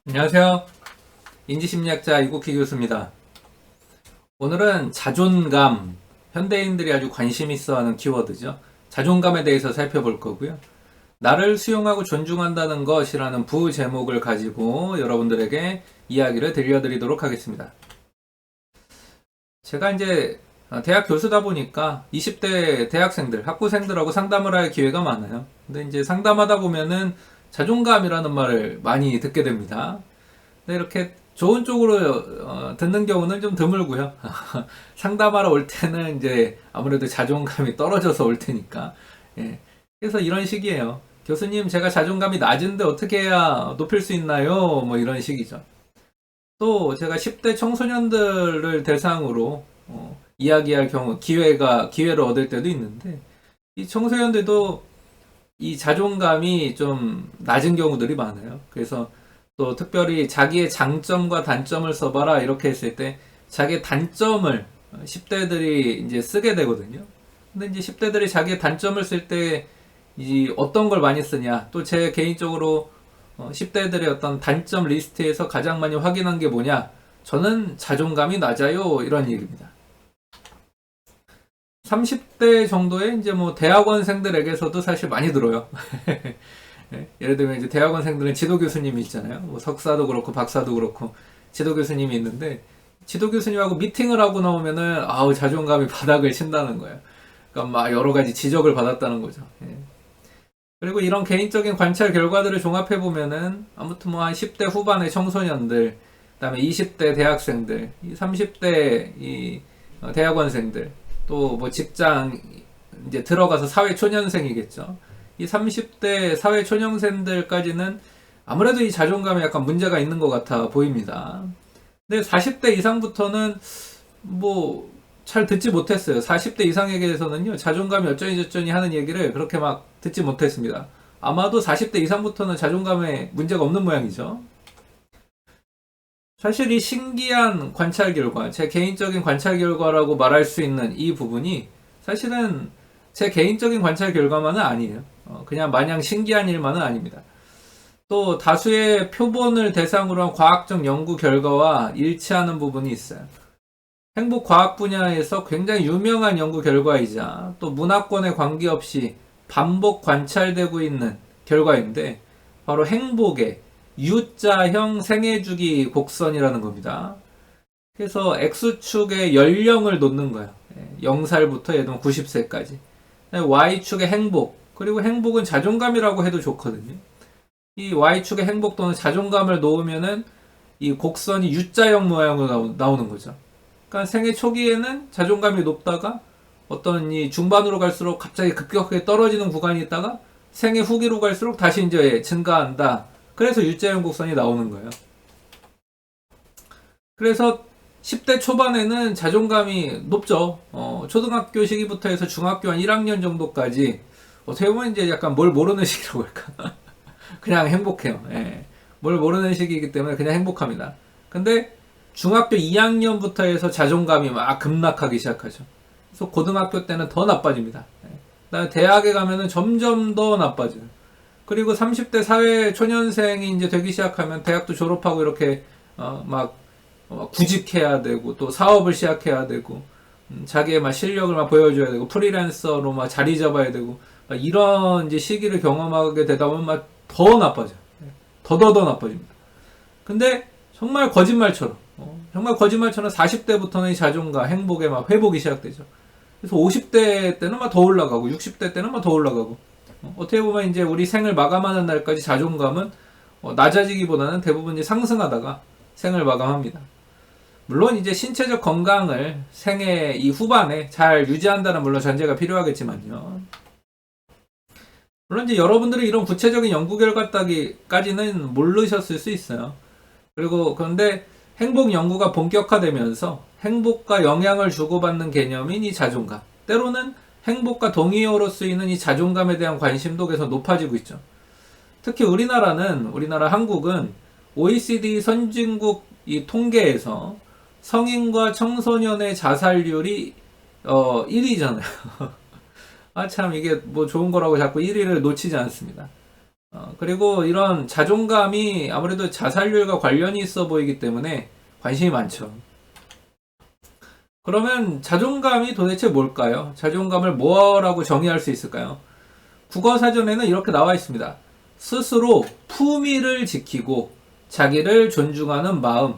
안녕하세요. 인지심리학자 이국희 교수입니다. 오늘은 자존감, 현대인들이 아주 관심 있어 하는 키워드죠. 자존감에 대해서 살펴볼 거고요. 나를 수용하고 존중한다는 것이라는 부제목을 가지고 여러분들에게 이야기를 들려드리도록 하겠습니다. 제가 이제 대학 교수다 보니까 20대 대학생들, 학부생들하고 상담을 할 기회가 많아요. 근데 이제 상담하다 보면은 자존감이라는 말을 많이 듣게 됩니다. 근데 이렇게 좋은 쪽으로 듣는 경우는 좀 드물고요. 상담하러 올 때는 이제 아무래도 자존감이 떨어져서 올 테니까. 예. 그래서 이런 식이에요. 교수님, 제가 자존감이 낮은데 어떻게 해야 높일 수 있나요? 뭐 이런 식이죠. 또 제가 10대 청소년들을 대상으로 이야기할 경우 기회를 얻을 때도 있는데 이 청소년들도 이 자존감이 좀 낮은 경우들이 많아요. 그래서 또 특별히 자기의 장점과 단점을 써봐라 이렇게 했을 때 자기의 단점을 10대들이 이제 쓰게 되거든요. 근데 이제 10대들이 자기의 단점을 쓸 때 이 어떤 걸 많이 쓰냐? 또 제 개인적으로 10대들의 어떤 단점 리스트에서 가장 많이 확인한 게 뭐냐? 저는 자존감이 낮아요. 이런 얘기입니다. 30대 정도의 이제 뭐 대학원생들에게서도 사실 많이 들어요. 예를 들면 이제 대학원생들은 지도 교수님이 있잖아요. 뭐 석사도 그렇고 박사도 그렇고 지도 교수님이 있는데 지도 교수님하고 미팅을 하고 나오면은 아우 자존감이 바닥을 친다는 거예요. 그러니까 막 여러 가지 지적을 받았다는 거죠. 예. 그리고 이런 개인적인 관찰 결과들을 종합해 보면은 아무튼 뭐 한 10대 후반의 청소년들, 그다음에 20대 대학생들, 30대 이 대학원생들, 또 뭐 직장 이제 들어가서 사회 초년생이겠죠. 이 30대 사회 초년생들까지는 아무래도 이 자존감에 약간 문제가 있는 것 같아 보입니다. 근데 40대 이상부터는 뭐 잘 듣지 못했어요. 40대 이상에게서는요, 자존감이 어쩌니 저쩌니 하는 얘기를 그렇게 막 듣지 못했습니다. 아마도 40대 이상부터는 자존감에 문제가 없는 모양이죠. 사실 이 신기한 관찰 결과, 제 개인적인 관찰 결과라고 말할 수 있는 이 부분이 사실은 제 개인적인 관찰 결과만은 아니에요. 그냥 마냥 신기한 일만은 아닙니다. 또 다수의 표본을 대상으로 한 과학적 연구 결과와 일치하는 부분이 있어요. 행복 과학 분야에서 굉장히 유명한 연구 결과이자 또 문화권에 관계없이 반복 관찰되고 있는 결과인데 바로 행복의 U자형 생애주기 곡선이라는 겁니다. 그래서 X축의 연령을 놓는 거예요. 0살부터 예를 들면 90세까지. Y축의 행복, 그리고 행복은 자존감이라고 해도 좋거든요. 이 Y축의 행복 또는 자존감을 놓으면은 이 곡선이 U자형 모양으로 나오는 거죠. 그러니까 생애 초기에는 자존감이 높다가 어떤 이 중반으로 갈수록 갑자기 급격하게 떨어지는 구간이 있다가 생애 후기로 갈수록 다시 이제 증가한다. 그래서 U자형 곡선이 나오는 거예요. 그래서 10대 초반에는 자존감이 높죠. 초등학교 시기부터 해서 중학교 한 1학년 정도까지 어떻게 보면 이제 약간 뭘 모르는 시기라고 할까. 그냥 행복해요. 예. 뭘 모르는 시기이기 때문에 그냥 행복합니다. 근데 중학교 2학년부터 해서 자존감이 막 급락하기 시작하죠. 그래서 고등학교 때는 더 나빠집니다. 그다음에 대학에 가면은 점점 더 나빠져요. 그리고 30대 사회 초년생이 이제 되기 시작하면 대학도 졸업하고 이렇게 막 구직해야 되고 또 사업을 시작해야 되고 자기의 막 실력을 막 보여줘야 되고 프리랜서로 막 자리 잡아야 되고 이런 이제 시기를 경험하게 되다 보면 막 더 나빠져요. 더더더 나빠집니다. 근데 정말 거짓말처럼 40대부터는 이 자존감, 행복에 막 회복이 시작되죠. 그래서 50대 때는 막 더 올라가고 60대 때는 막 더 올라가고 어떻게 보면 이제 우리 생을 마감하는 날까지 자존감은 낮아지기보다는 대부분 이제 상승하다가 생을 마감합니다. 물론 이제 신체적 건강을 생애 이 후반에 잘 유지한다는 물론 전제가 필요하겠지만요. 물론 이제 여러분들이 이런 구체적인 연구 결과까지는 모르셨을 수 있어요. 그리고 그런데 행복 연구가 본격화되면서 행복과 영향을 주고받는 개념인 이 자존감, 때로는 행복과 동의어로 쓰이는 이 자존감에 대한 관심도 계속 높아지고 있죠. 특히 우리나라 한국은 OECD 선진국 이 통계에서 성인과 청소년의 자살률이 1위잖아요. 아 참 이게 뭐 좋은 거라고 자꾸 1위를 놓치지 않습니다. 그리고 이런 자존감이 아무래도 자살률과 관련이 있어 보이기 때문에 관심이 많죠. 그러면 자존감이 도대체 뭘까요? 자존감을 뭐라고 정의할 수 있을까요? 국어사전에는 이렇게 나와 있습니다. 스스로 품위를 지키고 자기를 존중하는 마음.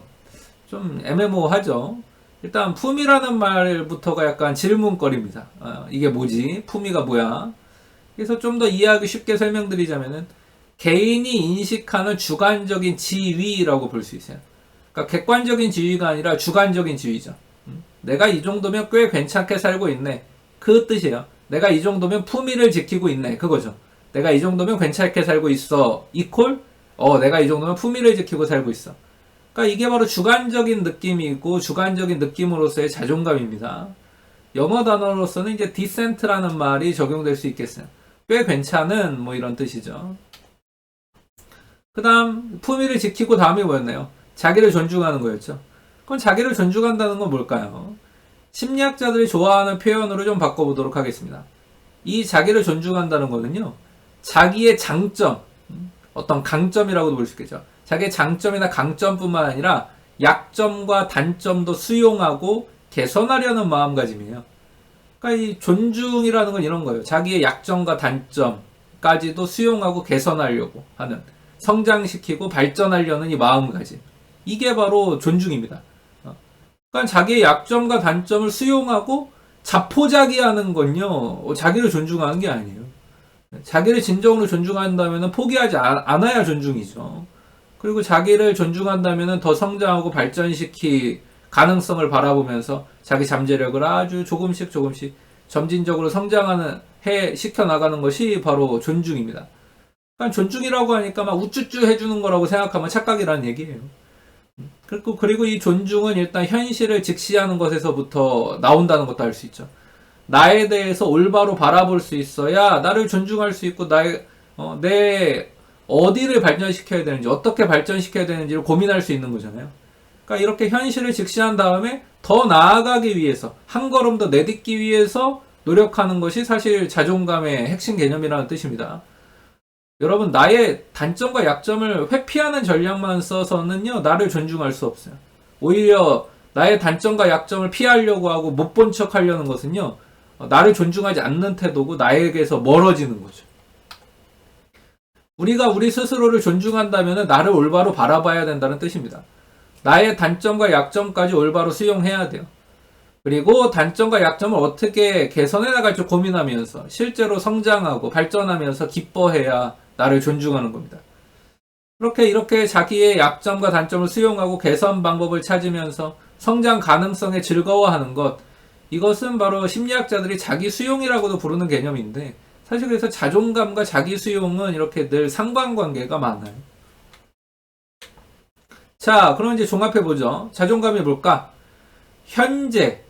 좀 애매모호하죠. 일단 품위라는 말부터가 약간 질문거리입니다. 이게 뭐지? 품위가 뭐야? 그래서 좀 더 이해하기 쉽게 설명드리자면은 개인이 인식하는 주관적인 지위라고 볼 수 있어요. 그러니까 객관적인 지위가 아니라 주관적인 지위죠. 내가 이 정도면 꽤 괜찮게 살고 있네. 그 뜻이에요. 내가 이 정도면 품위를 지키고 있네. 그거죠. 내가 이 정도면 괜찮게 살고 있어. 이퀄? 내가 이 정도면 품위를 지키고 살고 있어. 그러니까 이게 바로 주관적인 느낌이고 주관적인 느낌으로서의 자존감입니다. 영어 단어로서는 이제 decent라는 말이 적용될 수 있겠어요. 꽤 괜찮은 뭐 이런 뜻이죠. 그 다음 품위를 지키고 다음이 뭐였나요? 자기를 존중하는 거였죠. 그럼 자기를 존중한다는 건 뭘까요? 심리학자들이 좋아하는 표현으로 좀 바꿔보도록 하겠습니다. 이 자기를 존중한다는 거는요, 자기의 장점, 어떤 강점이라고도 볼 수 있겠죠. 자기의 장점이나 강점뿐만 아니라 약점과 단점도 수용하고 개선하려는 마음가짐이에요. 그러니까 이 존중이라는 건 이런 거예요. 자기의 약점과 단점까지도 수용하고 개선하려고 하는, 성장시키고 발전하려는 이 마음가짐. 이게 바로 존중입니다. 그러니까 자기의 약점과 단점을 수용하고 자포자기하는 건요, 자기를 존중하는 게 아니에요. 자기를 진정으로 존중한다면 포기하지 않아야 존중이죠. 그리고 자기를 존중한다면 더 성장하고 발전시킬 가능성을 바라보면서 자기 잠재력을 아주 조금씩 점진적으로 성장하는 시켜나가는 것이 바로 존중입니다. 그러니까 존중이라고 하니까 막 우쭈쭈 해주는 거라고 생각하면 착각이라는 얘기예요. 그리고 이 존중은 일단 현실을 직시하는 것에서부터 나온다는 것도 알 수 있죠. 나에 대해서 올바로 바라볼 수 있어야 나를 존중할 수 있고 내 어디를 발전시켜야 되는지 어떻게 발전시켜야 되는지를 고민할 수 있는 거잖아요. 그러니까 이렇게 현실을 직시한 다음에 더 나아가기 위해서 한 걸음 더 내딛기 위해서 노력하는 것이 사실 자존감의 핵심 개념이라는 뜻입니다. 여러분, 나의 단점과 약점을 회피하는 전략만 써서는요, 나를 존중할 수 없어요. 오히려 나의 단점과 약점을 피하려고 하고 못 본 척 하려는 것은요, 나를 존중하지 않는 태도고 나에게서 멀어지는 거죠. 우리가 우리 스스로를 존중한다면 나를 올바로 바라봐야 된다는 뜻입니다. 나의 단점과 약점까지 올바로 수용해야 돼요. 그리고 단점과 약점을 어떻게 개선해 나갈지 고민하면서 실제로 성장하고 발전하면서 기뻐해야 나를 존중하는 겁니다. 이렇게 자기의 약점과 단점을 수용하고 개선 방법을 찾으면서 성장 가능성에 즐거워하는 것, 이것은 바로 심리학자들이 자기 수용이라고도 부르는 개념인데, 사실 그래서 자존감과 자기 수용은 이렇게 늘 상관관계가 많아요. 자, 그럼 이제 종합해보죠. 자존감이 뭘까?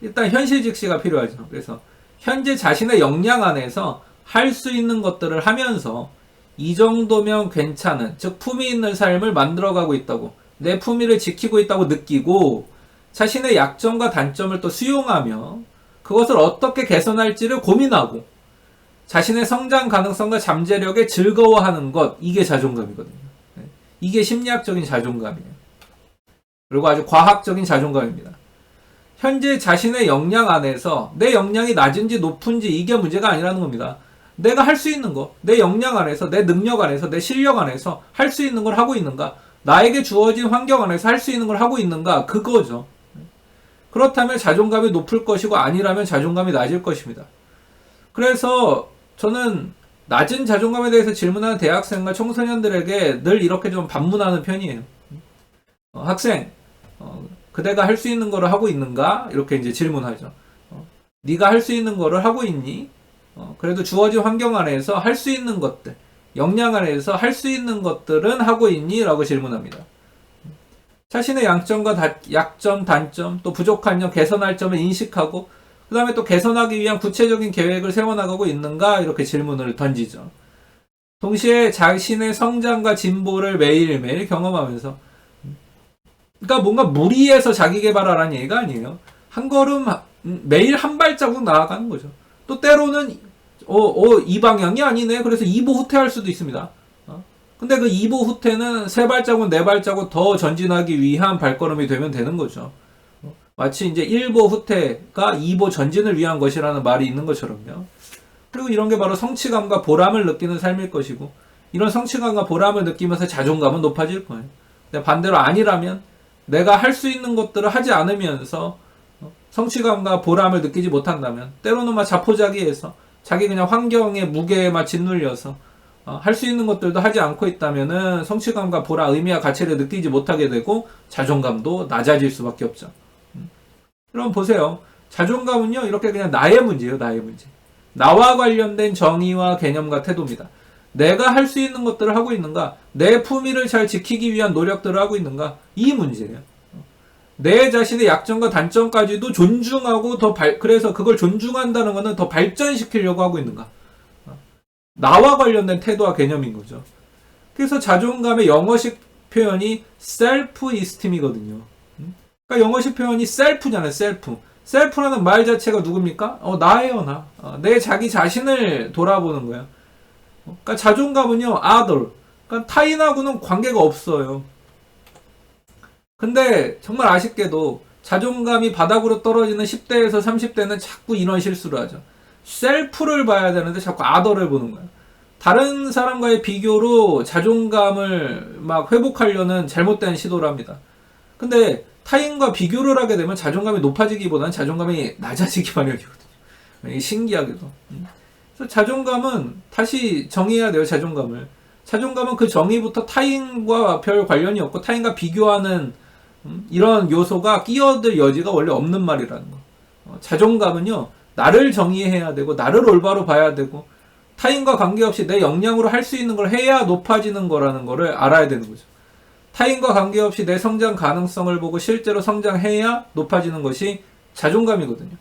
일단 현실 직시가 필요하죠. 그래서 현재 자신의 역량 안에서 할 수 있는 것들을 하면서 이 정도면 괜찮은, 즉 품위 있는 삶을 만들어가고 있다고, 내 품위를 지키고 있다고 느끼고 자신의 약점과 단점을 또 수용하며 그것을 어떻게 개선할지를 고민하고 자신의 성장 가능성과 잠재력에 즐거워하는 것, 이게 자존감이거든요. 이게 심리학적인 자존감이에요. 그리고 아주 과학적인 자존감입니다. 현재 자신의 역량 안에서 내 역량이 낮은지 높은지 이게 문제가 아니라는 겁니다. 내가 할 수 있는 거, 내 역량 안에서, 내 능력 안에서, 내 실력 안에서 할 수 있는 걸 하고 있는가, 나에게 주어진 환경 안에서 할 수 있는 걸 하고 있는가, 그거죠. 그렇다면 자존감이 높을 것이고 아니라면 자존감이 낮을 것입니다. 그래서 저는 낮은 자존감에 대해서 질문하는 대학생과 청소년들에게 늘 이렇게 좀 반문하는 편이에요. 학생, 그대가 할 수 있는 거를 하고 있는가? 이렇게 이제 질문하죠. 네가 할 수 있는 거를 하고 있니? 그래도 주어진 환경 안에서 할 수 있는 것들, 역량 안에서 할 수 있는 것들은 하고 있니? 라고 질문합니다. 자신의 약점, 단점, 또 부족한 점, 개선할 점을 인식하고 그 다음에 또 개선하기 위한 구체적인 계획을 세워나가고 있는가? 이렇게 질문을 던지죠. 동시에 자신의 성장과 진보를 매일매일 경험하면서, 그러니까 뭔가 무리해서 자기 개발하라는 얘기가 아니에요. 한 걸음, 매일 한 발자국 나아가는 거죠. 또 때로는 이 방향이 아니네. 그래서 2보 후퇴할 수도 있습니다. 근데 그 2보 후퇴는 3발자국, 4발자국 더 전진하기 위한 발걸음이 되면 되는 거죠. 마치 이제 1보 후퇴가 2보 전진을 위한 것이라는 말이 있는 것처럼요. 그리고 이런 게 바로 성취감과 보람을 느끼는 삶일 것이고, 이런 성취감과 보람을 느끼면서 자존감은 높아질 거예요. 근데 반대로 아니라면 내가 할 수 있는 것들을 하지 않으면서 성취감과 보람을 느끼지 못한다면, 때로는 막 자포자기해서 자기 그냥 환경의 무게에 막 짓눌려서 할 수 있는 것들도 하지 않고 있다면은 성취감과 보람, 의미와 가치를 느끼지 못하게 되고 자존감도 낮아질 수밖에 없죠. 그럼 보세요. 자존감은요, 이렇게 그냥 나의 문제예요, 나의 문제. 나와 관련된 정의와 개념과 태도입니다. 내가 할 수 있는 것들을 하고 있는가? 내 품위를 잘 지키기 위한 노력들을 하고 있는가? 이 문제예요. 내 자신의 약점과 단점까지도 존중하고 그래서 그걸 존중한다는 것은 더 발전시키려고 하고 있는가? 나와 관련된 태도와 개념인 거죠. 그래서 자존감의 영어식 표현이 self-esteem이거든요. 그러니까 영어식 표현이 self잖아요, self. self라는 말 자체가 누굽니까? 나예요, 나. 내 자기 자신을 돌아보는 거예요. 그러니까 자존감은요, other. 그러니까 타인하고는 관계가 없어요. 근데 정말 아쉽게도 자존감이 바닥으로 떨어지는 10대에서 30대는 자꾸 이런 실수를 하죠. 셀프를 봐야 되는데 자꾸 other를 보는 거예요. 다른 사람과의 비교로 자존감을 막 회복하려는 잘못된 시도를 합니다. 근데 타인과 비교를 하게 되면 자존감이 높아지기보다는 자존감이 낮아지기 마련이거든요. 이게 신기하게도. 그래서 자존감은 다시 정의해야 돼요, 자존감을. 자존감은 그 정의부터 타인과 별 관련이 없고 타인과 비교하는 이런 요소가 끼어들 여지가 원래 없는 말이라는 거. 자존감은요, 나를 정의해야 되고 나를 올바로 봐야 되고 타인과 관계없이 내 역량으로 할 수 있는 걸 해야 높아지는 거라는 거를 알아야 되는 거죠. 타인과 관계없이 내 성장 가능성을 보고 실제로 성장해야 높아지는 것이 자존감이거든요.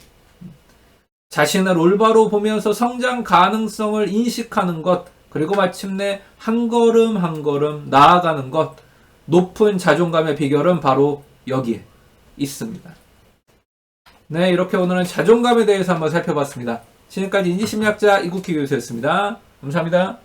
자신을 올바로 보면서 성장 가능성을 인식하는 것, 그리고 마침내 한 걸음 한 걸음 나아가는 것, 높은 자존감의 비결은 바로 여기에 있습니다. 네, 이렇게 오늘은 자존감에 대해서 한번 살펴봤습니다. 지금까지 인지심리학자 이국희 교수였습니다. 감사합니다.